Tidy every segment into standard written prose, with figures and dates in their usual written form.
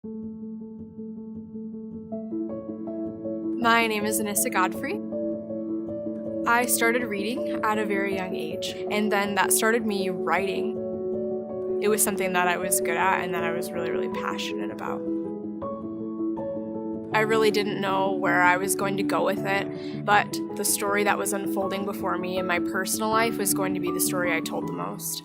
My name is Anissa Godfrey. I started reading at a very young age, and then that started me writing. It was something that I was good at and that I was really, really passionate about. I really didn't know where I was going to go with it, but the story that was unfolding before me in my personal life was going to be the story I told the most.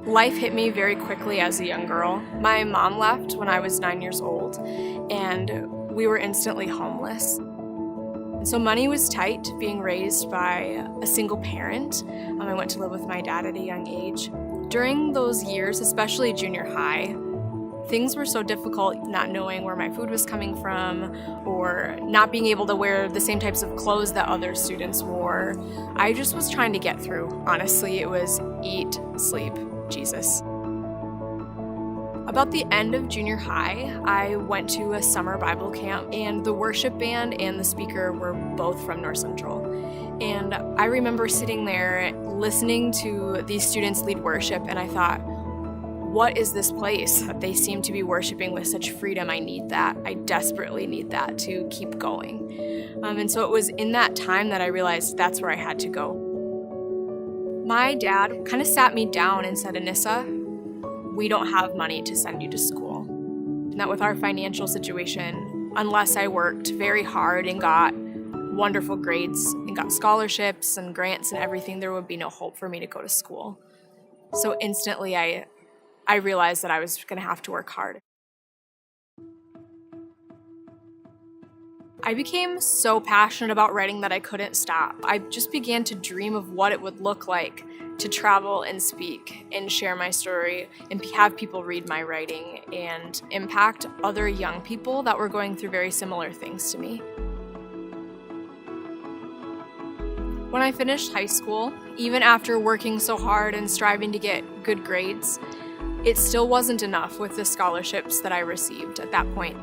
Life hit me very quickly as a young girl. My mom left when I was 9 years old, and we were instantly homeless. So money was tight, being raised by a single parent. I went to live with my dad at a young age. During those years, especially junior high, things were so difficult, not knowing where my food was coming from or not being able to wear the same types of clothes that other students wore. I just was trying to get through. Honestly, it was eat, sleep, Jesus. About the end of junior high, I went to a summer Bible camp, and the worship band and the speaker were both from North Central. And I remember sitting there listening to these students lead worship, and I thought, what is this place? They seem to be worshiping with such freedom. I need that. I desperately need that to keep going. And so it was in that time that I realized that's where I had to go. My dad kind of sat me down and said, Anissa, we don't have money to send you to school. And that with our financial situation, unless I worked very hard and got wonderful grades and got scholarships and grants and everything, there would be no hope for me to go to school. So instantly I realized that I was going to have to work hard. I became so passionate about writing that I couldn't stop. I just began to dream of what it would look like to travel and speak and share my story and have people read my writing and impact other young people that were going through very similar things to me. When I finished high school, even after working so hard and striving to get good grades, it still wasn't enough with the scholarships that I received at that point.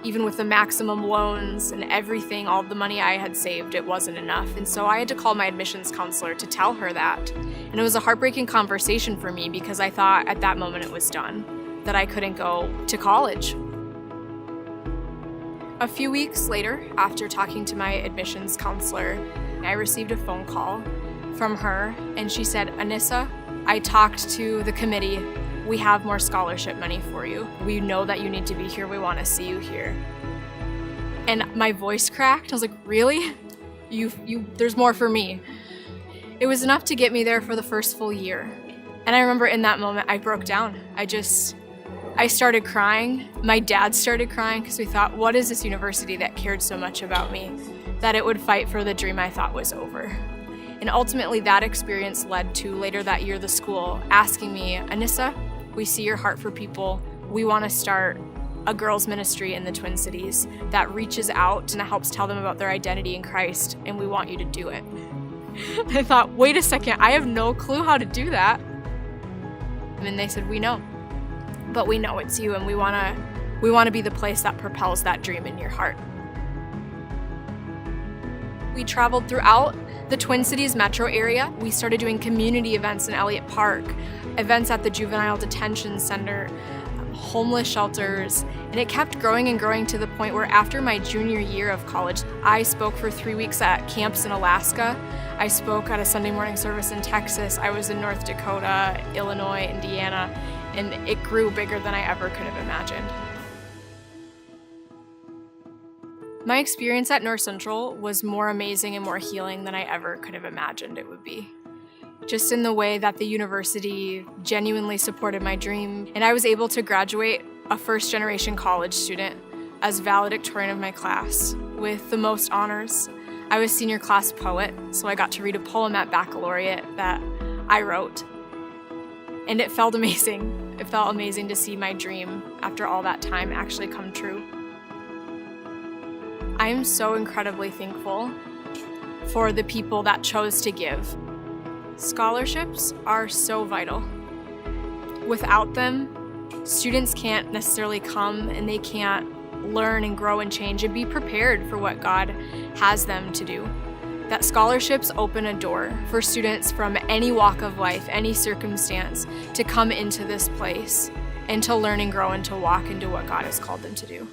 Even with the maximum loans and everything, all the money I had saved, it wasn't enough. And so I had to call my admissions counselor to tell her that. And it was a heartbreaking conversation for me because I thought at that moment it was done, that I couldn't go to college. A few weeks later, after talking to my admissions counselor, I received a phone call from her, and she said, Anissa, I talked to the committee. We have more scholarship money for you. We know that you need to be here. We want to see you here. And my voice cracked. I was like, really? There's more for me. It was enough to get me there for the first full year. And I remember in that moment, I broke down. I started crying. My dad started crying because we thought, what is this university that cared so much about me that it would fight for the dream I thought was over? And ultimately, that experience led to later that year, the school asking me, Anissa, we see your heart for people. We want to start a girls' ministry in the Twin Cities that reaches out and that helps tell them about their identity in Christ, and we want you to do it. I thought, wait a second, I have no clue how to do that. And they said, we know, but we know it's you, and we want to be the place that propels that dream in your heart. We traveled throughout the Twin Cities metro area. We started doing community events in Elliott Park, events at the Juvenile Detention Center, homeless shelters, and it kept growing and growing to the point where after my junior year of college, I spoke for 3 weeks at camps in Alaska. I spoke at a Sunday morning service in Texas. I was in North Dakota, Illinois, Indiana, and it grew bigger than I ever could have imagined. My experience at North Central was more amazing and more healing than I ever could have imagined it would be. Just in the way that the university genuinely supported my dream, and I was able to graduate a first-generation college student as valedictorian of my class with the most honors. I was senior class poet, so I got to read a poem at baccalaureate that I wrote, and it felt amazing. It felt amazing to see my dream after all that time actually come true. I am so incredibly thankful for the people that chose to give. Scholarships are so vital. Without them, students can't necessarily come and they can't learn and grow and change and be prepared for what God has them to do. that scholarships open a door for students from any walk of life, any circumstance, to come into this place and to learn and grow and to walk into what God has called them to do.